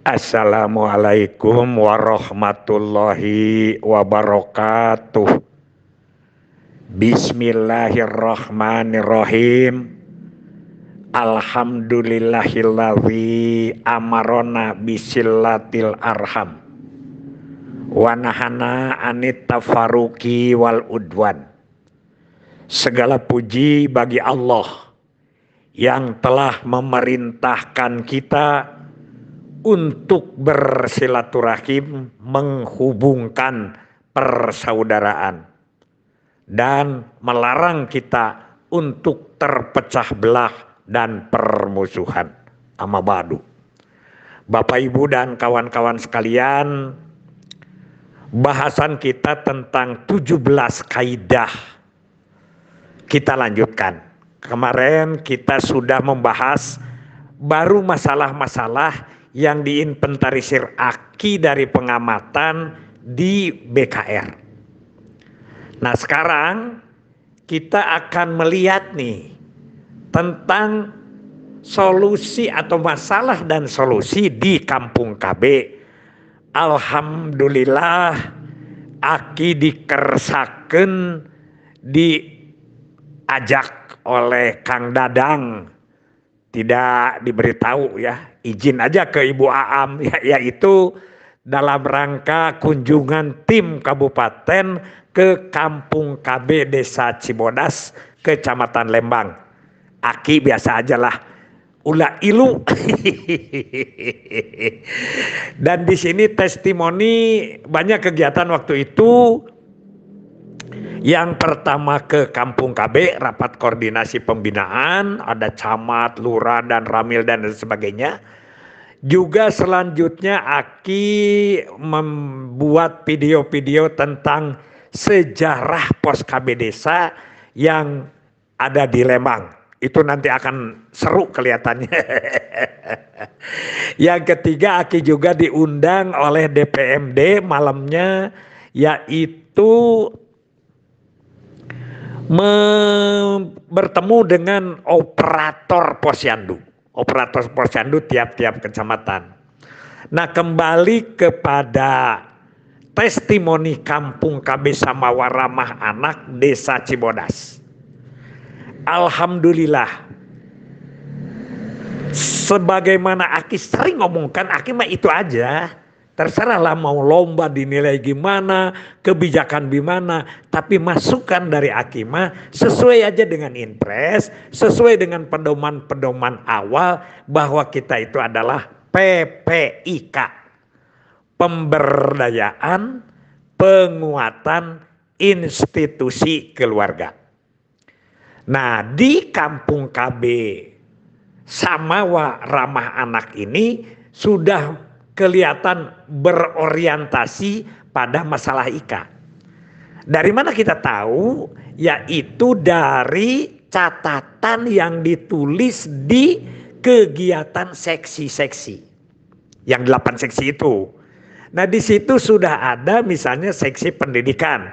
Assalamualaikum warahmatullahi wabarakatuh. Bismillahirrahmanirrahim. Alhamdulillahilladzi amarona bisillatil arham wa nahana anit tafaruqi wal udwan. Segala puji bagi Allah yang telah memerintahkan kita untuk bersilaturahim, menghubungkan persaudaraan, dan melarang kita untuk terpecah belah dan permusuhan. Amma ba'du. Bapak Ibu dan kawan-kawan sekalian, bahasan kita tentang 17 kaidah kita lanjutkan. Kemarin kita sudah membahas baru masalah-masalah yang diinventarisir AKI dari pengamatan di BKR. Nah, sekarang kita akan melihat nih tentang solusi atau masalah dan solusi di Kampung KB. Alhamdulillah AKI dikersaken, diajak oleh Kang Dadang, tidak diberitahu ya, izin aja ke Ibu Aam ya, yaitu dalam rangka kunjungan tim kabupaten ke Kampung KB Desa Cibodas, Kecamatan Lembang. Aki biasa aja lah, ulah ilu. Dan di sini testimoni banyak kegiatan waktu itu. Yang pertama ke Kampung KB, rapat koordinasi pembinaan, ada camat, lurah, dan ramil dan sebagainya. Juga selanjutnya Aki membuat video-video tentang sejarah pos KB desa yang ada di Lembang. Itu nanti akan seru kelihatannya. Yang ketiga, Aki juga diundang oleh DPMD malamnya, yaitu bertemu dengan operator posyandu. Operator posyandu tiap-tiap kecamatan. Nah, kembali kepada testimoni Kampung KB Samawa Ramah Anak Desa Cibodas. Alhamdulillah. Sebagaimana Aki sering ngomongkan, Aki mah itu aja. Terserahlah mau lomba dinilai gimana, kebijakan gimana, tapi masukan dari Akima sesuai aja dengan impres, sesuai dengan pedoman-pedoman awal bahwa kita itu adalah PPIK. Pemberdayaan, penguatan institusi keluarga. Nah, di Kampung KB Samawa Ramah Anak ini sudah kelihatan berorientasi pada masalah IKA. Dari mana kita tahu? Yaitu dari catatan yang ditulis di kegiatan seksi-seksi. Yang 8 seksi itu. Nah, di situ sudah ada misalnya seksi pendidikan.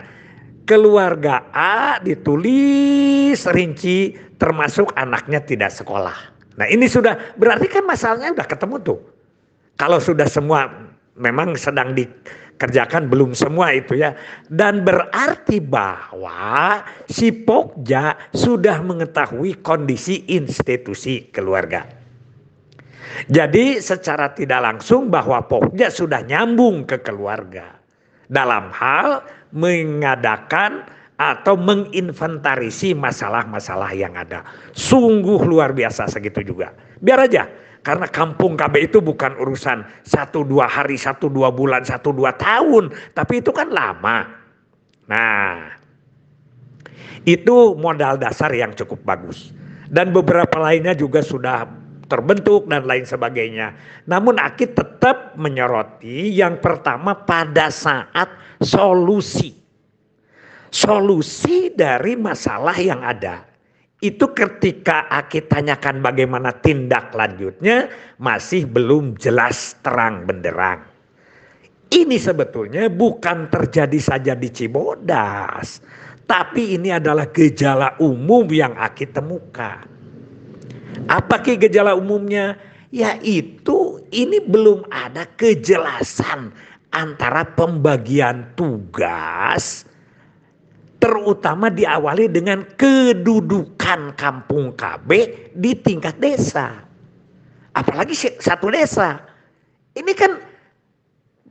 Keluarga A ditulis rinci termasuk anaknya tidak sekolah. Nah, ini sudah berarti kan masalahnya udah ketemu tuh. Kalau sudah semua memang sedang dikerjakan, belum semua itu ya. Dan berarti bahwa si Pokja sudah mengetahui kondisi institusi keluarga. Jadi secara tidak langsung bahwa Pokja sudah nyambung ke keluarga. Dalam hal mengadakan atau menginventarisi masalah-masalah yang ada. Sungguh luar biasa segitu juga. Biar aja. Karena Kampung KB itu bukan urusan 1-2 hari, 1-2 bulan, 1-2 tahun. Tapi itu kan lama. Nah, itu modal dasar yang cukup bagus. Dan beberapa lainnya juga sudah terbentuk dan lain sebagainya. Namun Aki tetap menyoroti yang pertama pada saat solusi. Solusi dari masalah yang ada. Itu ketika Aki tanyakan bagaimana tindak lanjutnya masih belum jelas terang benderang. Ini sebetulnya bukan terjadi saja di Cibodas, tapi ini adalah gejala umum yang Aki temukan. Apa ki gejala umumnya? yaitu ini belum ada kejelasan antara pembagian tugas, terutama diawali dengan kedudukan Kampung KB di tingkat desa. Apalagi satu desa. Ini kan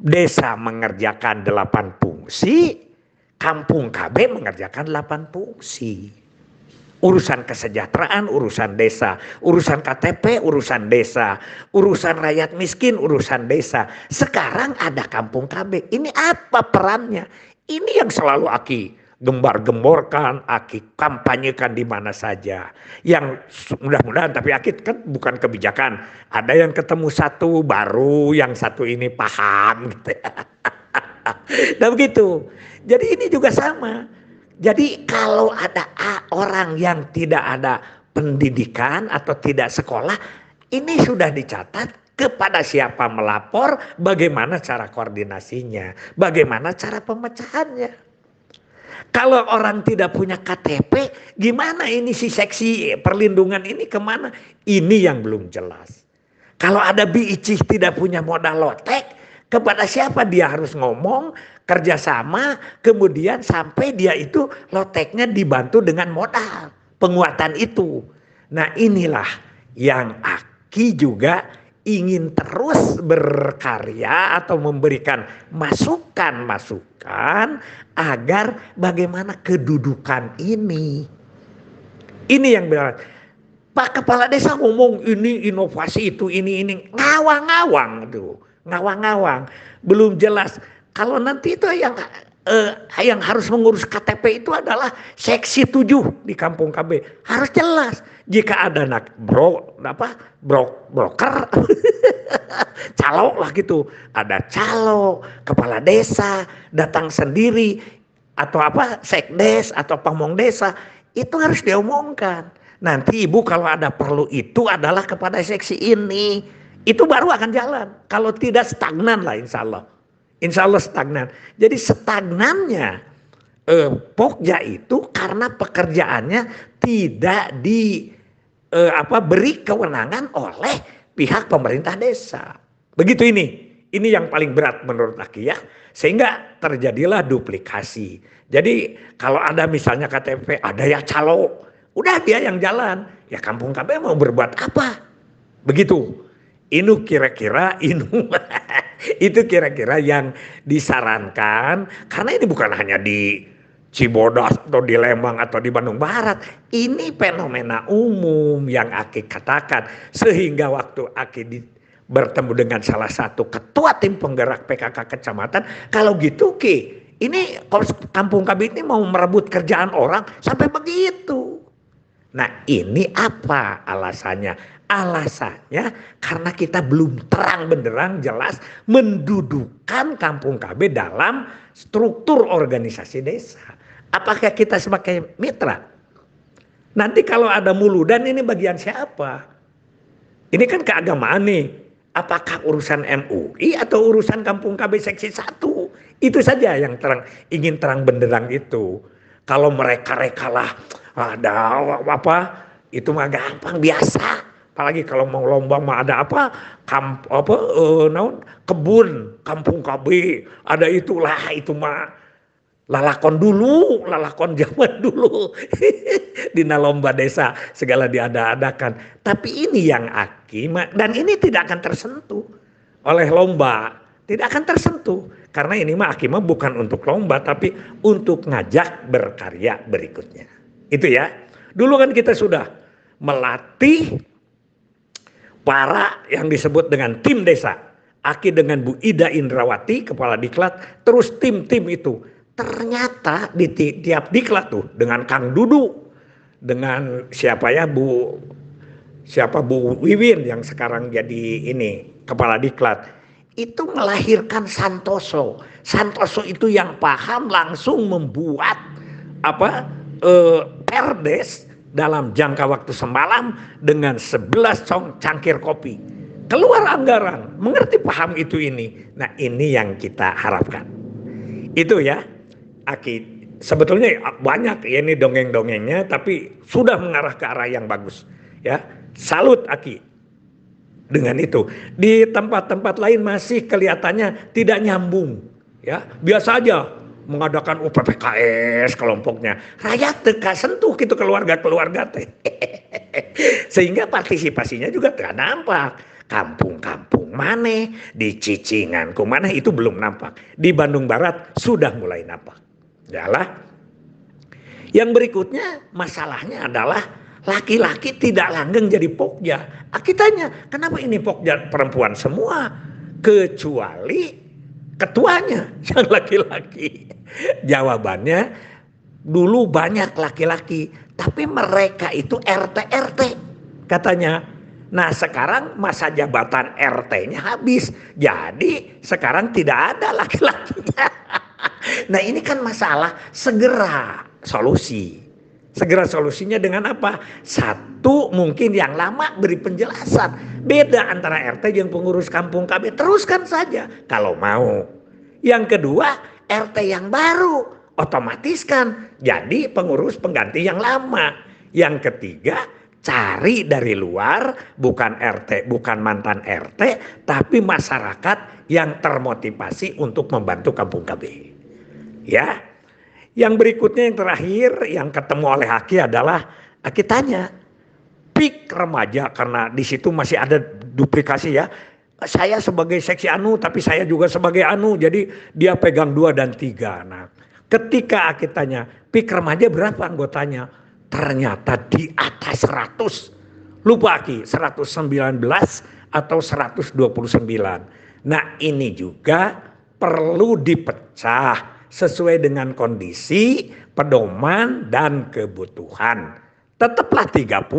desa mengerjakan 8 fungsi, Kampung KB mengerjakan 8 fungsi. Urusan kesejahteraan, urusan desa. Urusan KTP, urusan desa. Urusan rakyat miskin, urusan desa. Sekarang ada Kampung KB. Ini apa perannya? Ini yang selalu Aki gembar-gemborkan, Aki kampanyekan di mana saja. Yang mudah-mudahan, tapi Aki kan bukan kebijakan. Ada yang ketemu satu baru, yang satu ini paham gitu. Nah begitu. Jadi ini juga sama. Jadi kalau ada orang yang tidak ada pendidikan atau tidak sekolah, ini sudah dicatat kepada siapa melapor, bagaimana cara koordinasinya, bagaimana cara pemecahannya. Kalau orang tidak punya KTP, gimana ini si seksi perlindungan ini kemana? Ini yang belum jelas. Kalau ada BIC tidak punya modal lotek, kepada siapa dia harus ngomong, kerjasama, kemudian sampai dia itu loteknya dibantu dengan modal penguatan itu. Nah inilah yang Aki juga ingin terus berkarya atau memberikan masukan-masukan agar bagaimana kedudukan ini. Ini yang benar. Pak Kepala Desa ngomong ini inovasi itu ini ngawang-ngawang tuh, ngawang-ngawang, belum jelas. Kalau nanti itu yang harus mengurus KTP itu adalah seksi 7 di Kampung KB. Harus jelas. Jika ada broker, calo lah gitu. Ada calo, kepala desa, datang sendiri. Atau sekdes atau pamong desa. Itu harus diomongkan. Nanti ibu kalau ada perlu itu adalah kepada seksi ini. Itu baru akan jalan. Kalau tidak stagnan lah insya Allah. Insya Allah stagnan. Jadi stagnannya Pokja itu karena pekerjaannya tidak beri kewenangan oleh pihak pemerintah desa. Begitu ini. Ini yang paling berat menurut Aki ya. Sehingga terjadilah duplikasi. Jadi kalau ada misalnya KTP ada yang calo, udah dia yang jalan. Ya Kampung KB mau berbuat apa? Begitu. Itu kira-kira itu kira-kira yang disarankan, karena ini bukan hanya di Cibodas atau di Lembang atau di Bandung Barat. Ini fenomena umum yang Aki katakan. Sehingga waktu Aki bertemu dengan salah satu ketua tim penggerak PKK kecamatan, kalau gitu Ki, ini Kampung KB ini mau merebut kerjaan orang sampai begitu. Nah ini apa alasannya? Alasannya karena kita belum terang benderang jelas mendudukan Kampung KB dalam struktur organisasi desa. Apakah kita sebagai mitra? Nanti kalau ada muludan ini bagian siapa? Ini kan keagamaan nih. Apakah urusan MUI atau urusan Kampung KB seksi 1? Itu saja yang ingin terang benderang itu. Kalau mereka lah ada itu mah gampang biasa. Apalagi kalau mau lomba mah ada kebun Kampung KB, ada itulah itu mah lalakon zaman dulu dina lomba desa segala diada-adakan. Tapi ini yang Aki dan ini tidak akan tersentuh oleh lomba, tidak akan tersentuh karena ini mah Aki mah bukan untuk lomba tapi untuk ngajak berkarya berikutnya. Itu ya. Dulu kan kita sudah melatih para yang disebut dengan tim desa. Aki dengan Bu Ida Indrawati, Kepala Diklat, terus tim-tim itu. Ternyata di tiap diklat tuh, dengan Kang Dudu, dengan Bu Wiwin yang sekarang jadi ini, Kepala Diklat. Itu melahirkan Santoso. Santoso itu yang paham langsung membuat perdes dalam jangka waktu semalam dengan 11 cangkir kopi. Keluar anggaran, mengerti paham itu ini. Nah ini yang kita harapkan. Itu ya, Aki. Sebetulnya banyak ya ini dongeng-dongengnya, tapi sudah mengarah ke arah yang bagus. Ya, salut Aki. dengan itu. Di tempat-tempat lain masih kelihatannya tidak nyambung, ya. Biasa aja mengadakan UPPKS kelompoknya. Rakyat teka sentuh gitu keluarga-keluarga teh. Sehingga partisipasinya juga tidak nampak. Kampung-kampung mana, di Cicingan mana itu belum nampak. Di Bandung Barat sudah mulai nampak. Yalah. Yang berikutnya masalahnya adalah laki-laki tidak langgeng jadi pokja. Kita kenapa ini pokja perempuan semua? Kecuali ketuanya yang laki-laki. Jawabannya dulu banyak laki-laki, tapi mereka itu RT katanya. Nah sekarang masa jabatan RT-nya habis, jadi sekarang tidak ada laki-lakinya. Nah ini kan masalah, segera solusi. Segera solusinya dengan apa? Satu, mungkin yang lama beri penjelasan. Beda antara RT yang pengurus kampung KB, teruskan saja kalau mau. Yang kedua, RT yang baru, otomatiskan jadi pengurus pengganti yang lama. Yang ketiga, cari dari luar, bukan RT, bukan mantan RT, tapi masyarakat yang termotivasi untuk membantu kampung KB. Ya. Yang berikutnya yang terakhir yang ketemu oleh Aki adalah Aki tanya, PIK remaja, karena di situ masih ada duplikasi ya. Saya sebagai seksi anu tapi saya juga sebagai anu, jadi dia pegang 2 dan 3. Nah, ketika Aki tanya, PIK remaja berapa anggotanya? Ternyata di atas 100. Lupa Aki, 119 atau 129. Nah, ini juga perlu dipecah sesuai dengan kondisi, pedoman, dan kebutuhan. Tetaplah 30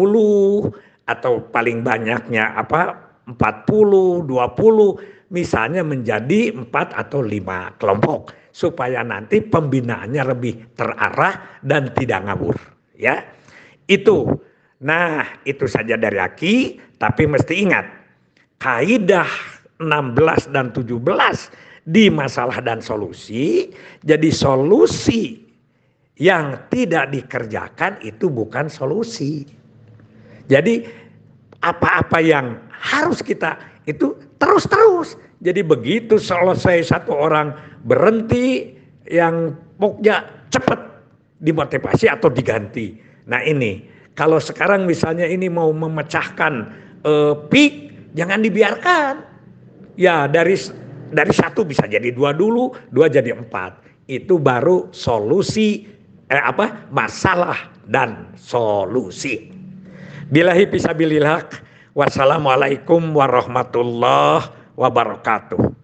atau paling banyaknya 40, 20, misalnya menjadi 4 atau 5 kelompok. Supaya nanti pembinaannya lebih terarah dan tidak ngawur. Ya, itu. Nah, itu saja dari Aki, tapi mesti ingat, kaidah 16 dan 17 di masalah dan solusi, jadi solusi yang tidak dikerjakan itu bukan solusi. Jadi apa-apa yang harus kita itu terus-terus. Jadi begitu selesai satu orang berhenti, yang pokja cepat dimotivasi atau diganti. Nah ini, kalau sekarang misalnya ini mau memecahkan PIK, jangan dibiarkan. Ya dari 1 bisa jadi 2 dulu, 2 jadi 4. Itu baru solusi masalah dan solusi. Billahi fisabilillah. Wassalamualaikum warahmatullahi wabarakatuh.